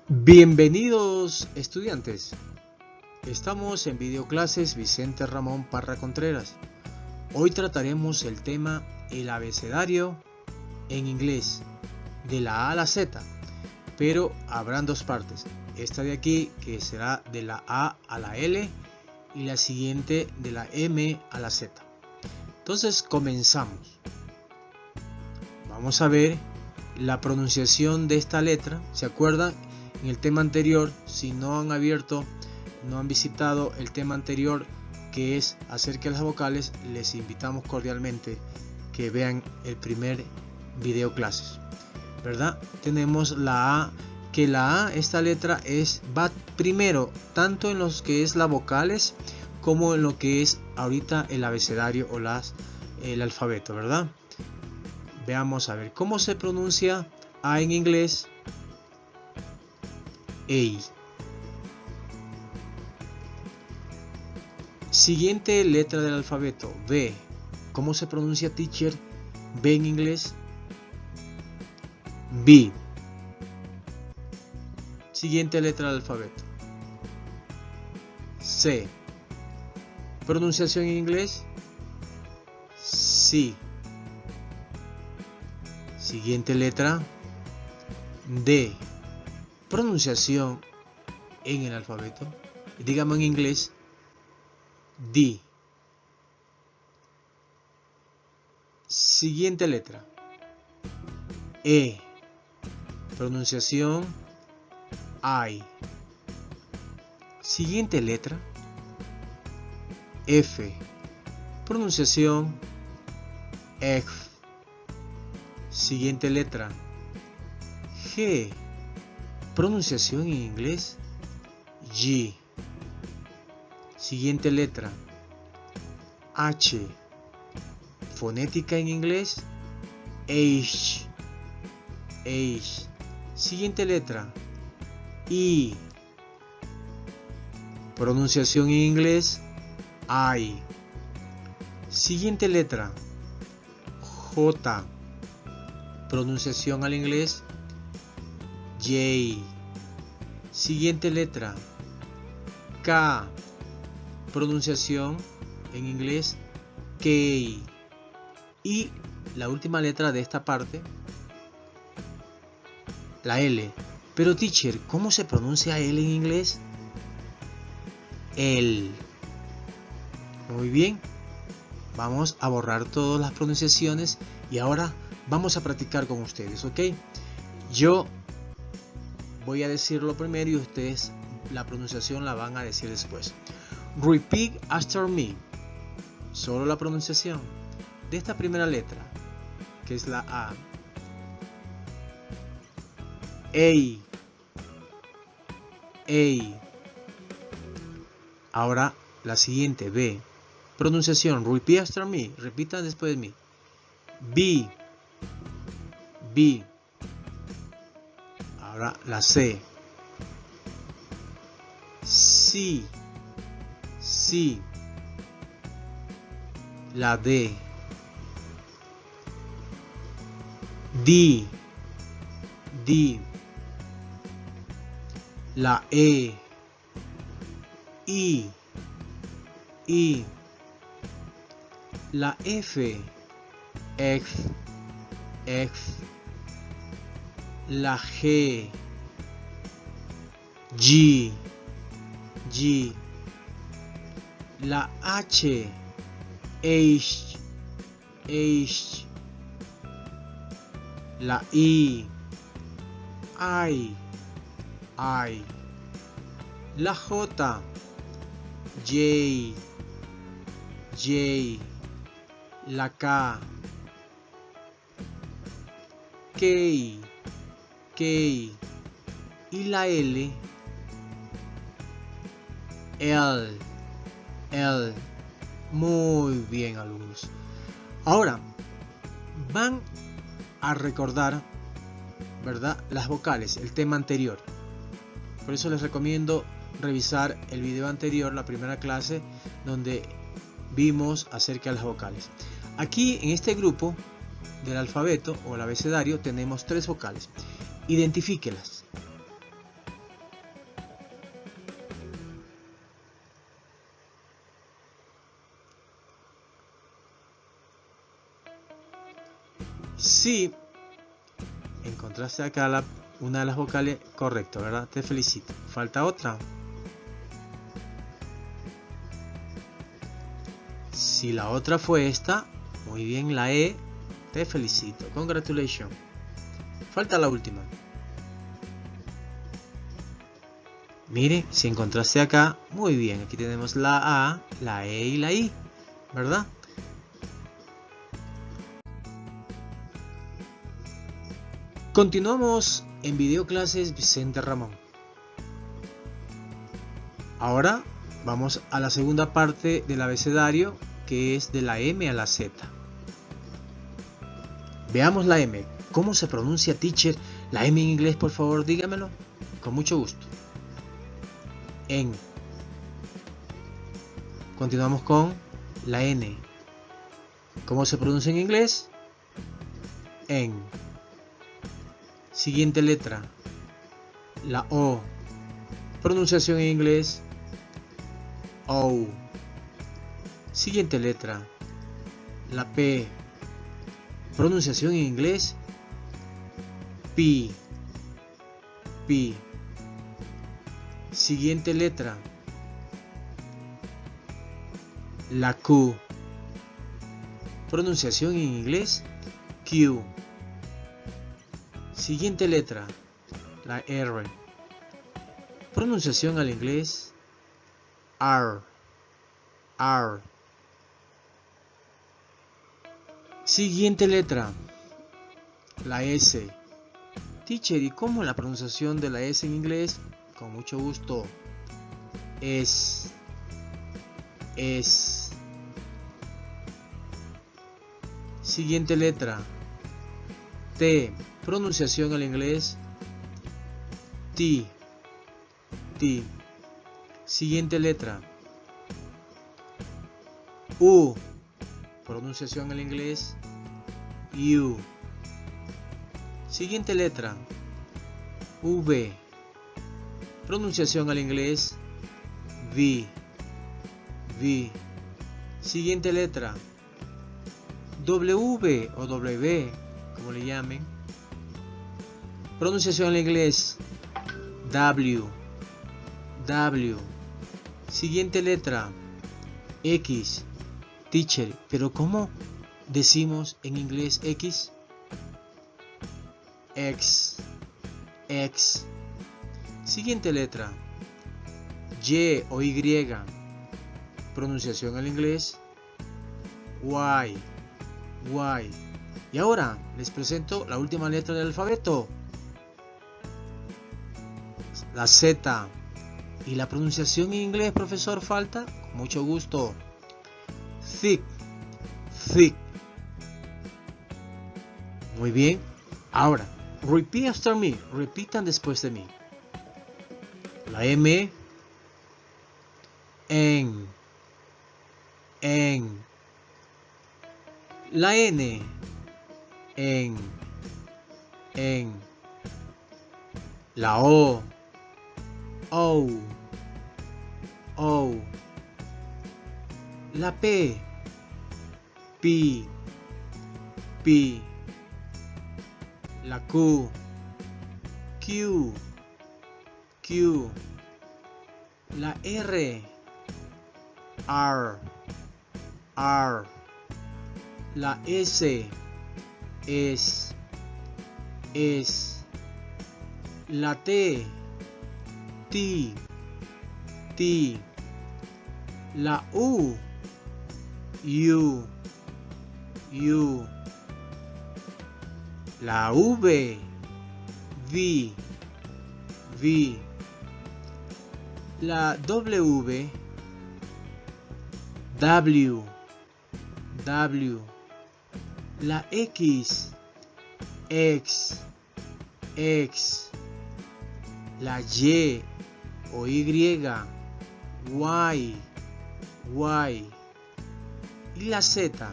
Bienvenidos estudiantes, estamos en videoclases Vicente Ramón Parra Contreras. Hoy trataremos el tema el abecedario en inglés, de la A a la Z, pero habrán dos partes. Esta de aquí que será de la A a la L y la siguiente de la M a la Z. Entonces comenzamos. Vamos a ver la pronunciación de esta letra. ¿Se acuerdan? En el tema anterior, si no han visitado el tema anterior que es acerca de las vocales, les invitamos cordialmente que vean el primer video clases, ¿verdad? Tenemos la A, que la A, esta letra va primero tanto en los que es las vocales como en lo que es ahorita el abecedario o el alfabeto, ¿verdad? Veamos a ver cómo se pronuncia A en inglés. A. Siguiente letra del alfabeto, B. ¿Cómo se pronuncia, teacher? B en inglés. B. Siguiente letra del alfabeto, C. Pronunciación en inglés, C. Siguiente letra, D. Pronunciación en el alfabeto, digamos en inglés, D. Siguiente letra, E. Pronunciación, I. Siguiente letra, F. Pronunciación, F. Siguiente letra, G. Pronunciación en inglés, G. Siguiente letra, H. Fonética en inglés, H. H. Siguiente letra, I. Pronunciación en inglés, I. Siguiente letra, J. Pronunciación al inglés, J. Siguiente letra, K. Pronunciación en inglés, K. Y la última letra de esta parte, la L. Pero teacher, ¿cómo se pronuncia L en inglés? L. Muy bien. Vamos a borrar todas las pronunciaciones y ahora vamos a practicar con ustedes, ¿ok? Yo voy a decirlo primero y ustedes la pronunciación la van a decir después. Repeat after me. Solo la pronunciación de esta primera letra, que es la A. A. A. Ahora la siguiente, B. Pronunciación, repeat after me. Repitan después de mí. B. B. Ahora la C. C. C. La D. D. D. La E. I. I. La F. X. X. La G. G. G. La H. H. H. La I. I. I. La J. J. J. La K. K. K. Y la L. L. L. Muy bien, alumnos. Ahora van a recordar, ¿verdad?, las vocales, el tema anterior. Por eso les recomiendo revisar el video anterior, la primera clase, donde vimos acerca de las vocales. Aquí en este grupo del alfabeto o el abecedario tenemos 3 vocales. Identifíquelas. Si encontraste acá una de las vocales, correcto, ¿verdad? Te felicito. Falta otra. Si la otra fue esta, muy bien, la E, te felicito. Congratulations. Falta la última. Mire, si encontraste acá, muy bien. Aquí tenemos la A, la E y la I, ¿verdad? Continuamos en Videoclases Vicente Ramón. Ahora vamos a la segunda parte del abecedario, que es de la M a la Z. Veamos la M. ¿Cómo se pronuncia, teacher? La M en inglés, por favor, dígamelo. Con mucho gusto. En. Continuamos con la N. ¿Cómo se pronuncia en inglés? En. Siguiente letra. La O. Pronunciación en inglés. O. Siguiente letra. La P. Pronunciación en inglés. P. P. Siguiente letra. La Q. Pronunciación en inglés. Q. Siguiente letra. La R. Pronunciación al inglés. R. R. Siguiente letra. La S. Teacher, ¿y cómo es la pronunciación de la S en inglés? Con mucho gusto. Es. Siguiente letra. T. Pronunciación al inglés. T. T. Siguiente letra. U. Pronunciación al inglés. U. Siguiente letra. V. Pronunciación al inglés. V. V. Siguiente letra. W o W, como le llamen. Pronunciación al inglés. W. W. Siguiente letra. X. Teacher, pero ¿cómo decimos en inglés X? X. X. Siguiente letra. Y o Y. Pronunciación al inglés. Y. Y. Y ahora les presento la última letra del alfabeto. La Z. ¿Y la pronunciación en inglés, profesor, falta? Con mucho gusto. Thick. Thick. Muy bien. Ahora, repeat after me. Repitan después de mí. La M. En. La N. En. La O. O. La P. P. La Q. Q. La R. R. La S. La T. T. La U. La V. V. La W. La X. La Y o Y. Y. Y la Z.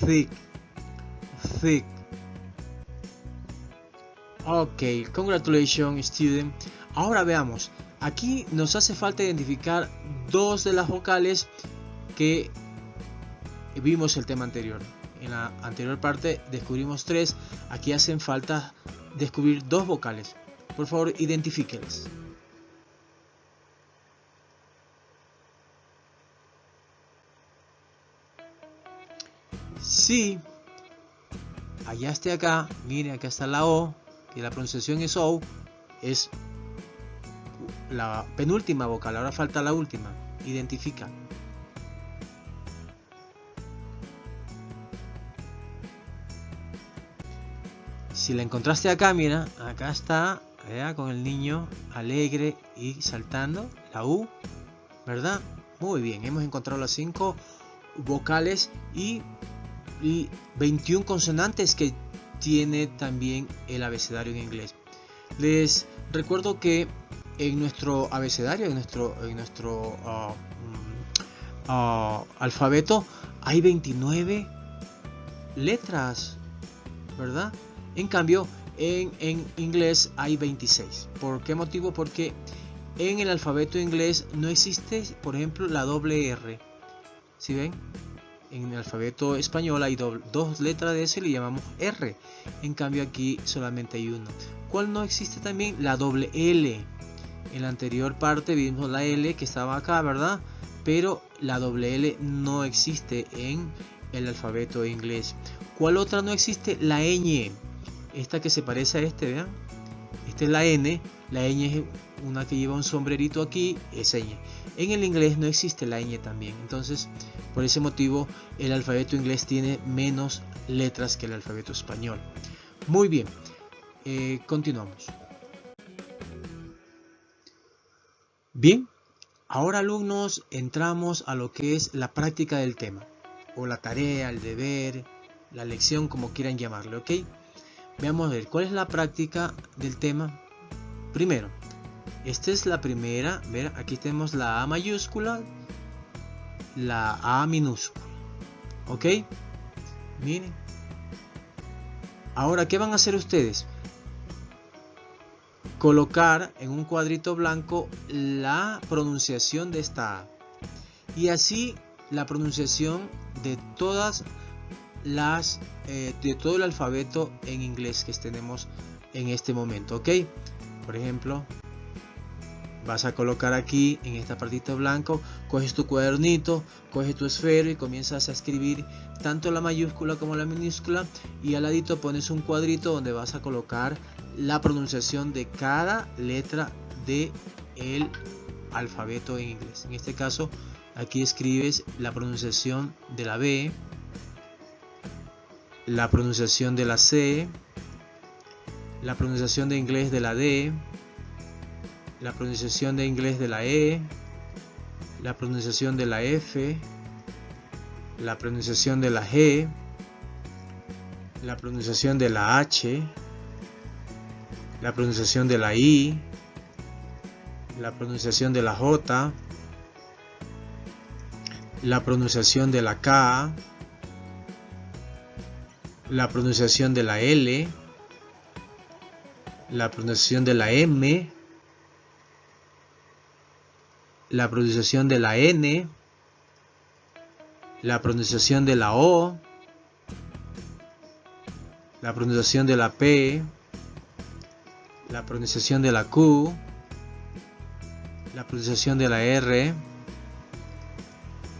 Thick. thick. Ok, congratulations student. Ahora veamos, aquí nos hace falta identificar dos de las vocales que vimos el tema anterior. En la anterior parte descubrimos tres, aquí hacen falta descubrir dos vocales. Por favor, identifíquenlas. Sí, allá está acá, miren, acá está la O, que la pronunciación es O, es la penúltima vocal, ahora falta la última. Identifica. Si la encontraste acá, mira, acá está, ¿verdad? Con el niño alegre y saltando, la U, ¿verdad? Muy bien, hemos encontrado las 5 vocales y 21 consonantes que tiene también el abecedario en inglés. Les recuerdo que en nuestro abecedario, en nuestro alfabeto, hay 29 letras, ¿verdad? En cambio, en inglés hay 26. ¿Por qué motivo? Porque en el alfabeto inglés no existe, por ejemplo, la doble R. ¿Sí ven? En el alfabeto español hay dos letras de eso y le llamamos R. En cambio aquí solamente hay uno. ¿Cuál no existe también? La doble L. En la anterior parte vimos la L que estaba acá, ¿verdad? Pero la doble L no existe en el alfabeto inglés. ¿Cuál otra no existe? La ñ. Esta que se parece a este, ¿vean? Esta es la N. La ñ es una que lleva un sombrerito aquí, es ñ. En el inglés no existe la ñ también. Entonces, por ese motivo, el alfabeto inglés tiene menos letras que el alfabeto español. Muy bien, continuamos. Bien, ahora alumnos entramos a lo que es la práctica del tema, o la tarea, el deber, la lección, como quieran llamarle, ¿ok? Veamos a ver, ¿cuál es la práctica del tema? Primero, esta es la primera, ver, aquí tenemos la A mayúscula, la A minúscula, ¿ok? Miren. Ahora, ¿qué van a hacer ustedes? Colocar en un cuadrito blanco la pronunciación de esta A. Y así la pronunciación de todas las de todo el alfabeto en inglés que tenemos en este momento, ¿ok? Por ejemplo, vas a colocar aquí en esta partita blanco, coges tu cuadernito, coges tu esfero y comienzas a escribir tanto la mayúscula como la minúscula, y al ladito pones un cuadrito donde vas a colocar la pronunciación de cada letra del alfabeto en inglés. En este caso, aquí escribes la pronunciación de la B, la pronunciación de la C, la pronunciación de inglés de la D, la pronunciación de inglés de la E, la pronunciación de la F, la pronunciación de la G, la pronunciación de la H, la pronunciación de la I, la pronunciación de la J, la pronunciación de la K, la pronunciación de la L, la pronunciación de la M, la pronunciación de la N, la pronunciación de la O, la pronunciación de la P, la pronunciación de la Q, la pronunciación de la R,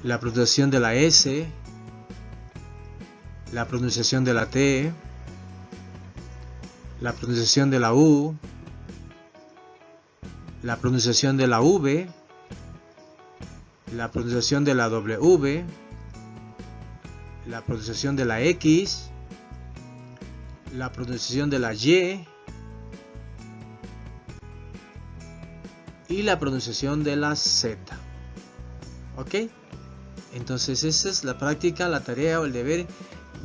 la pronunciación de la S, la pronunciación de la T, la pronunciación de la U, la pronunciación de la V, la pronunciación de la W, la pronunciación de la X, la pronunciación de la Y y la pronunciación de la Z. ¿Ok? Entonces esa es la práctica, la tarea o el deber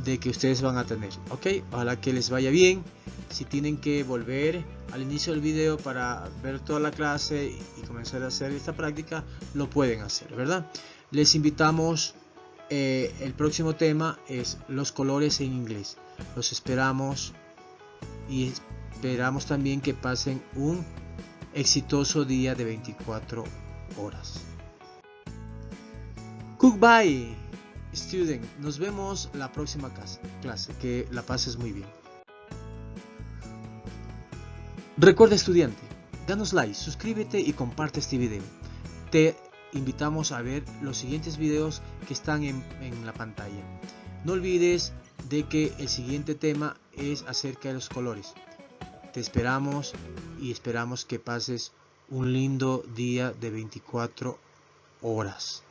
de que ustedes van a tener. ¿Ok? Ojalá que les vaya bien. Si tienen que volver al inicio del video para ver toda la clase y comenzar a hacer esta práctica, lo pueden hacer, ¿verdad? Les invitamos El próximo tema es los colores en inglés. Los esperamos y esperamos también que pasen un exitoso día de 24 horas. Goodbye, student. Nos vemos la próxima clase. Que la pases muy bien. Recuerda, estudiante, danos like, suscríbete y comparte este video. Te invitamos a ver los siguientes videos que están en la pantalla. No olvides de que el siguiente tema es acerca de los colores. Te esperamos y esperamos que pases un lindo día de 24 horas.